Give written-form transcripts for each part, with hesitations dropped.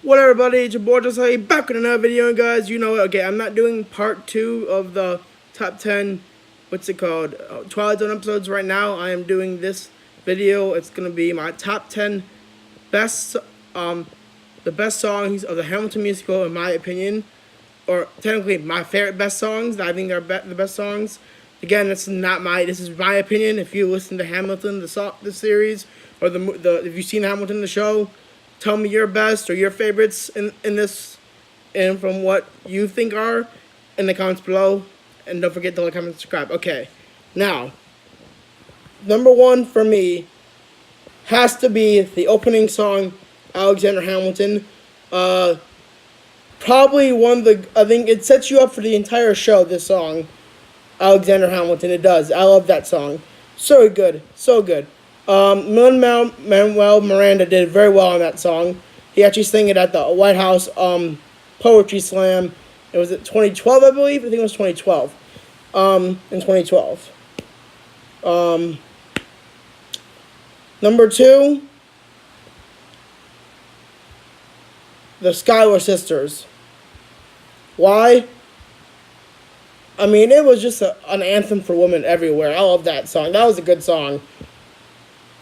What up, everybody? It's your boy Jose back with another video, and guys. You know, okay, I'm not doing part 2 of the top 10. What's it called? Twilight Zone episodes right now. I am doing this video. It's gonna be my top 10 best, the best songs of the Hamilton musical, in my opinion, or technically my favorite best songs that I think are the best songs. Again, this is my opinion. If you listen to Hamilton, the series, or if you've seen Hamilton the show, tell me your best or your favorites in this, and from what you think are in the comments below. And don't forget to like, comment, and subscribe. Okay, now, number one for me has to be the opening song, Alexander Hamilton. Probably one of the, I think it sets you up for the entire show, this song, Alexander Hamilton. It does. I love that song. So good. So good. Lin-Manuel Miranda did very well on that song. He actually sang it at the White House Poetry Slam. It was 2012, I believe. I think it was 2012. In 2012. Number two, the Schuyler Sisters. Why? I mean, it was just an anthem for women everywhere. I love that song. That was a good song.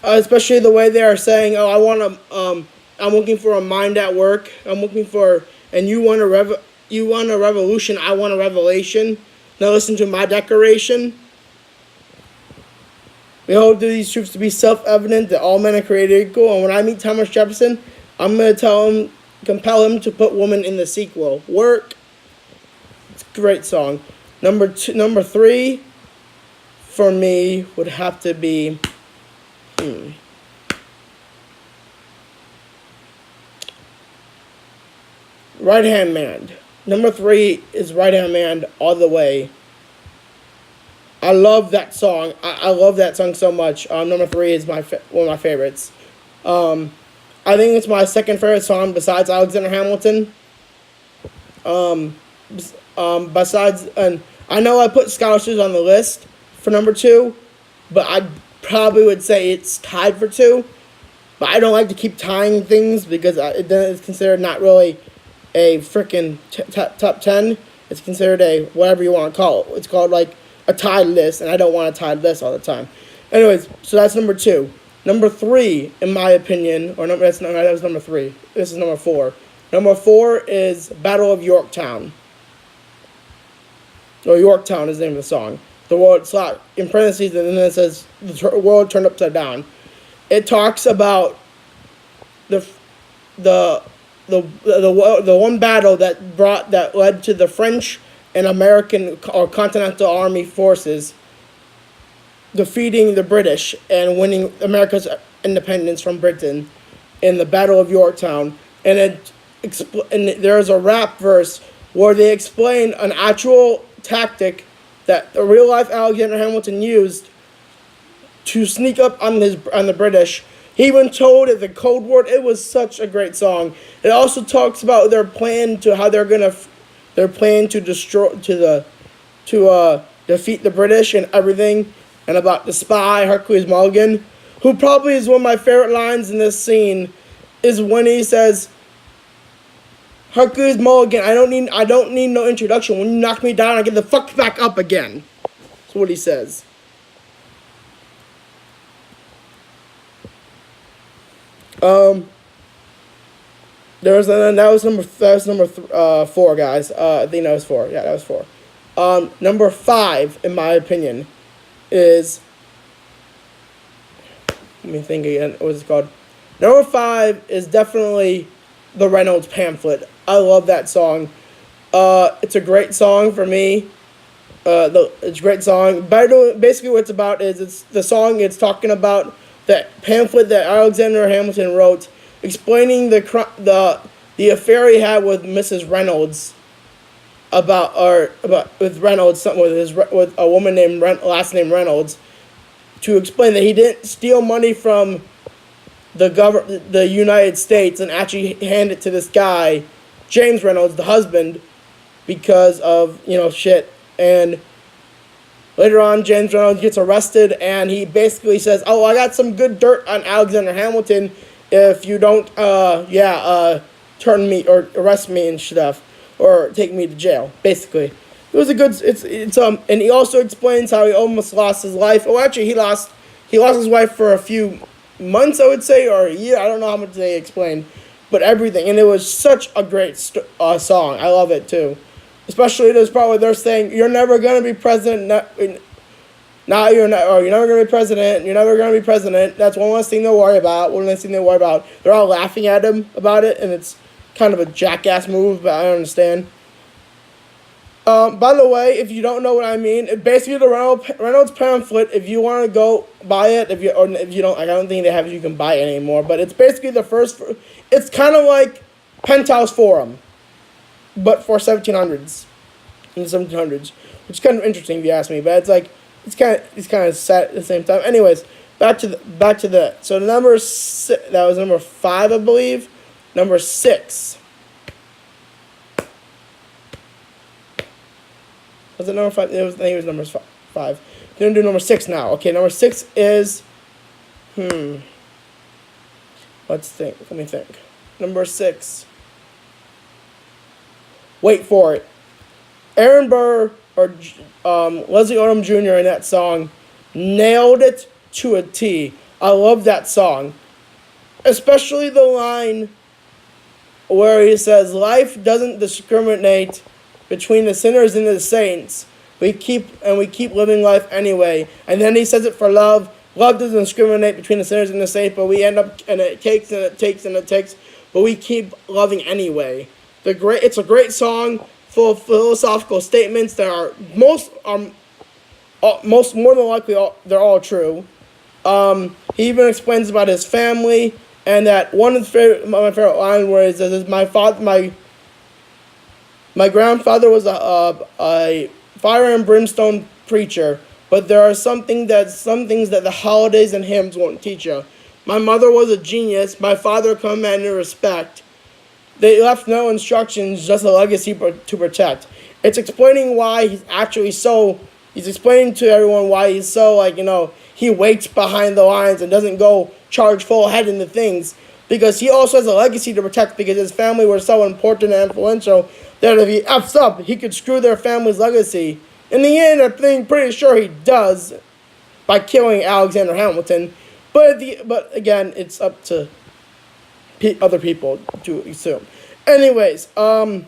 Especially the way they are saying, "Oh, I'm looking for a mind at work. I'm looking for, and you want a revolution. I want a revelation. Now listen to my declaration. We hold to these truths to be self-evident that all men are created equal. And when I meet Thomas Jefferson, I'm going to compel him to put woman in the sequel. Work." It's a great song. Number three, for me, would have to be. Right Hand Man. Number three is Right Hand Man all the way. I love that song. I love that song so much. Number three is one of my favorites. I think it's my second favorite song besides Alexander Hamilton. Besides, and I know I put Scholarships on the list for number two, but I probably would say it's tied for two. But I don't like to keep tying things because it's considered not really a freaking top 10. It's considered a whatever you want to call it. It's called like a tied list, and I don't want a tied list all the time. Anyways, so that's number two. Number three, in my opinion, that was number three. This is number four. Number four is Battle of Yorktown. Or Yorktown is the name of the song. The world slot in parentheses, and then it says the world turned upside down. It talks about the one battle that led to the French and American or Continental Army forces defeating the British and winning America's independence from Britain in the Battle of Yorktown. And there's a rap verse where they explain an actual tactic that a real life Alexander Hamilton used to sneak up on the British. He even told it the code word. It was such a great song. It also talks about their plan to defeat the British and everything, and about the spy Hercules Mulligan, who probably is one of my favorite lines in this scene, is when he says, "Hercules Mulligan, I don't need no introduction. When you knock me down, I get the fuck back up again." That's what he says. That was number four, guys. I think that was four. Yeah, that was four. Number five, in my opinion, is, let me think again. What was it called? Number five is definitely the Reynolds Pamphlet. I love that song. It's a great song for me. It's a great song. Basically, what it's about is it's talking about that pamphlet that Alexander Hamilton wrote, explaining the affair he had with Mrs. Reynolds, with a woman named last name Reynolds, to explain that he didn't steal money from the United States and actually hand it to this guy, James Reynolds, the husband, because of shit. And later on, James Reynolds gets arrested, and he basically says, "Oh, I got some good dirt on Alexander Hamilton. If you don't, turn me or arrest me and stuff, or take me to jail. Basically, it was a good. It's and he also explains how he almost lost his life. Oh, actually, he lost his wife for a few months, I would say, or a year. I don't know how much they explained, but everything, and it was such a great song. I love it too, especially there's probably they're saying you're never gonna be president. Now you're not, or you're never gonna be president. You're never gonna be president. That's one less thing to worry about. One less thing to worry about. They're all laughing at him about it, and it's kind of a jackass move, but I understand. By the way, if you don't know what I mean, basically the Reynolds pamphlet. If you want to go buy it, if you don't, I don't think they have. You can buy it anymore. But it's basically the first. It's kind of like Penthouse Forum, but for 1700s, in the 1700s, which is kind of interesting if you ask me. But it's kind of sad at the same time. Anyways, back to that. So the number that was number 5, I believe. Number 6. Was it number 5? I think it was number 5. We're gonna do number 6 now. Okay, number 6 is let's think. Let me think. Number 6. Wait for it. Aaron Burr or Leslie Odom Jr. in that song nailed it to a T. I love that song, especially the line where he says, "Life doesn't discriminate between the sinners and the saints. We keep living life anyway." And then he says it for love. Love doesn't discriminate between the sinners and the saints, but we end up, and it takes and it takes and it takes, but we keep loving anyway. It's a great song full of philosophical statements that are more than likely they're all true. He even explains about his family, and that one of my favorite lines where he says, my grandfather was a fire and brimstone preacher, but there are some things that the holidays and hymns won't teach you. My mother was a genius. My father commanded respect. They left no instructions, just a legacy to protect. It's explaining why he's explaining to everyone why he's so, he waits behind the lines and doesn't go charge full head into things. Because he also has a legacy to protect, because his family were so important and influential that if he F's up, he could screw their family's legacy. In the end, I'm pretty sure he does by killing Alexander Hamilton. But again, it's up to other people to assume. Anyways, where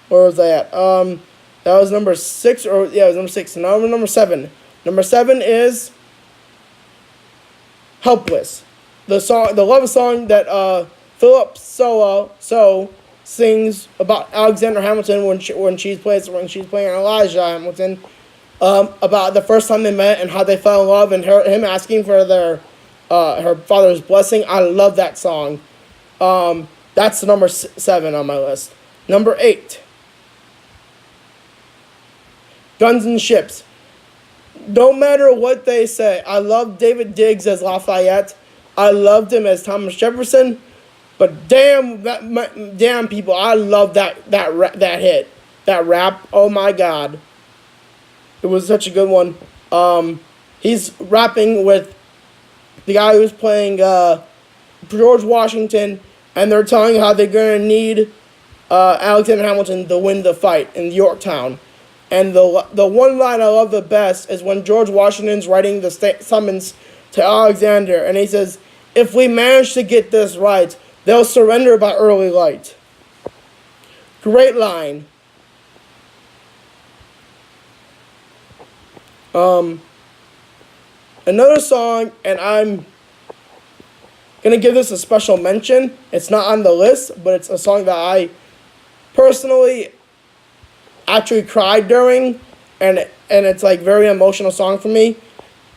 was I at? That was number 6, it was number 6. Now number 7. Number 7 is "Helpless." The love song that Philip Solo sings about Alexander Hamilton when she's playing Elijah Hamilton, about the first time they met and how they fell in love, and him asking for her father's blessing. I love that song. That's the number 7 on my list. Number 8. Guns and Ships. No matter what they say, I love David Diggs as Lafayette. I loved him as Thomas Jefferson. But damn people, I love that hit, that rap. Oh my God, it was such a good one. He's rapping with the guy who's playing George Washington, and they're telling how they're gonna need Alexander Hamilton to win the fight in Yorktown. And the one line I love the best is when George Washington's writing the summons to Alexander, and he says, "If we manage to get this right, they'll surrender by early light." Great line. Another song, and I'm gonna give this a special mention. It's not on the list, but it's a song that I personally actually cried during, and it's like very emotional song for me.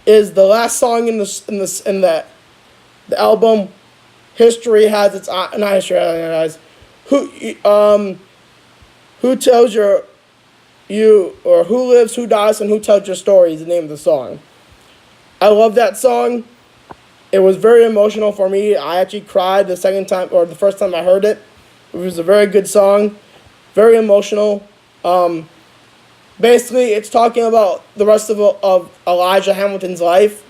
Is the last song in the album. History has its not history has who tells you or who lives, who dies, and who tells your story is the name of the song. I love that song. It was very emotional for me. I actually cried the second time or the first time I heard it. It was a very good song, very emotional. Basically, it's talking about the rest of Elijah Hamilton's life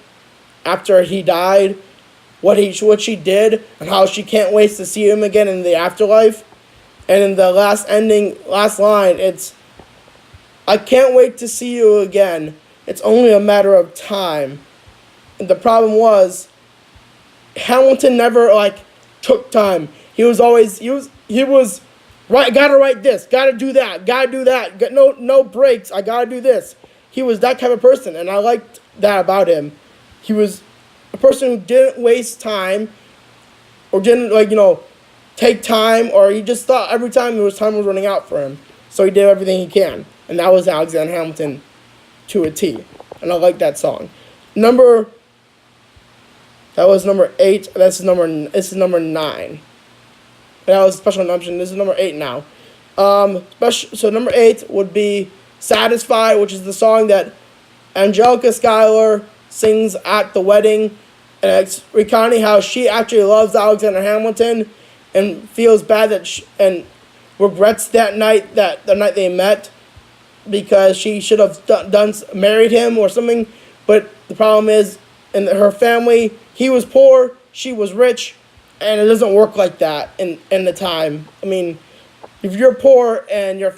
after he died. what she did and how she can't wait to see him again in the afterlife. And in the last line, it's, I can't wait to see you again. It's only a matter of time. And the problem was, Hamilton never took time. He was right. Gotta write this. Gotta do that. Gotta do that. No breaks. I gotta do this. He was that type of person, and I liked that about him. He was a person who didn't waste time, or didn't take time, or he just thought every time time was running out for him, so he did everything he can, and that was Alexander Hamilton to a T. And I like that song. That was number 8. This is number 9. That was special mention. This is number 8 now. So number 8 would be "Satisfied," which is the song that Angelica Schuyler sings at the wedding, and it's recounting how she actually loves Alexander Hamilton and feels bad and regrets the night they met, because she should have married him or something. But the problem is, in her family, he was poor, she was rich, and it doesn't work like that in the time. I mean, if you're poor and you're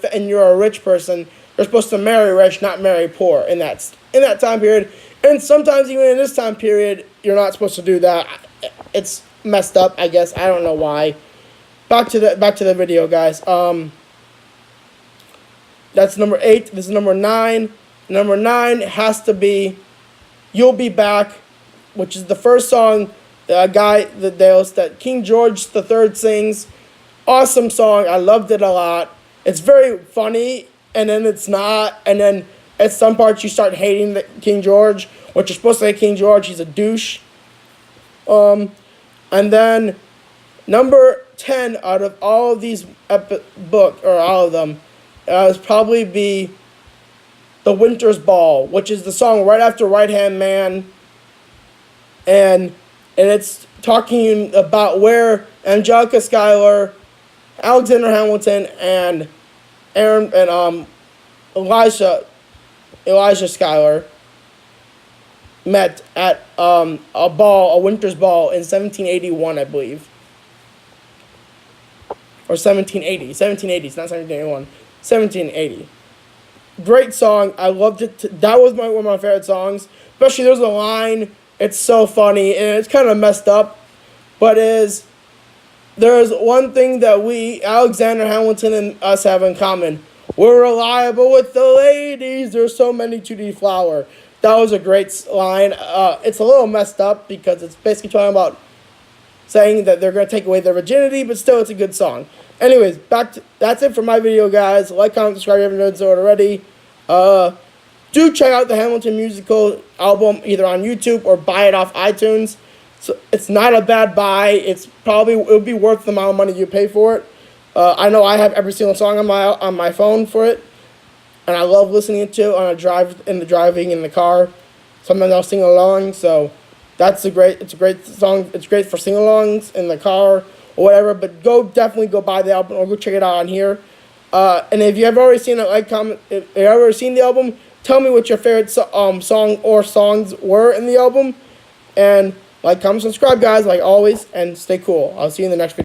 a rich person, you're supposed to marry rich, not marry poor in that time period. And sometimes even in this time period, you're not supposed to do that. It's messed up, I guess. I don't know why. Back to the video, guys. That's number 8. This is number 9. Number 9 has to be "You'll Be Back," which is the first song that King George III sings. Awesome song. I loved it a lot. It's very funny, and then it's not. And then at some parts you start hating King George, which you're supposed to hate King George. He's a douche. And then number 10 out of all of these all of them, would probably be "The Winter's Ball," which is the song right after "Right Hand Man," and it's talking about where Angelica Schuyler, Alexander Hamilton, and Elijah Schuyler met at a winter's ball in 1781, I believe. Or 1780. 1780, it's not 1781. 1780. Great song. I loved it. That was one of my favorite songs. Especially there's a line. It's so funny, and it's kind of messed up. But there's one thing that Alexander Hamilton and us have in common. We're reliable with the ladies. There's so many to deflower. That was a great line. It's a little messed up because it's basically talking about saying that they're going to take away their virginity, but still it's a good song. Anyways, that's it for my video, guys. Like, comment, subscribe if you haven't done so already. Do check out the Hamilton musical album either on YouTube or buy it off iTunes. So it's not a bad buy. It'll be worth the amount of money you pay for it. I know I have every single song on my phone for it, and I love listening to it on driving in the car. Sometimes I'll sing along. So it's a great song. It's great for sing-alongs in the car or whatever. But definitely go buy the album or go check it out on here. And if you have already seen it, comment. If you have already seen the album, tell me what your favorite song or songs were in the album. And comment, subscribe, guys, like always, and stay cool. I'll see you in the next video.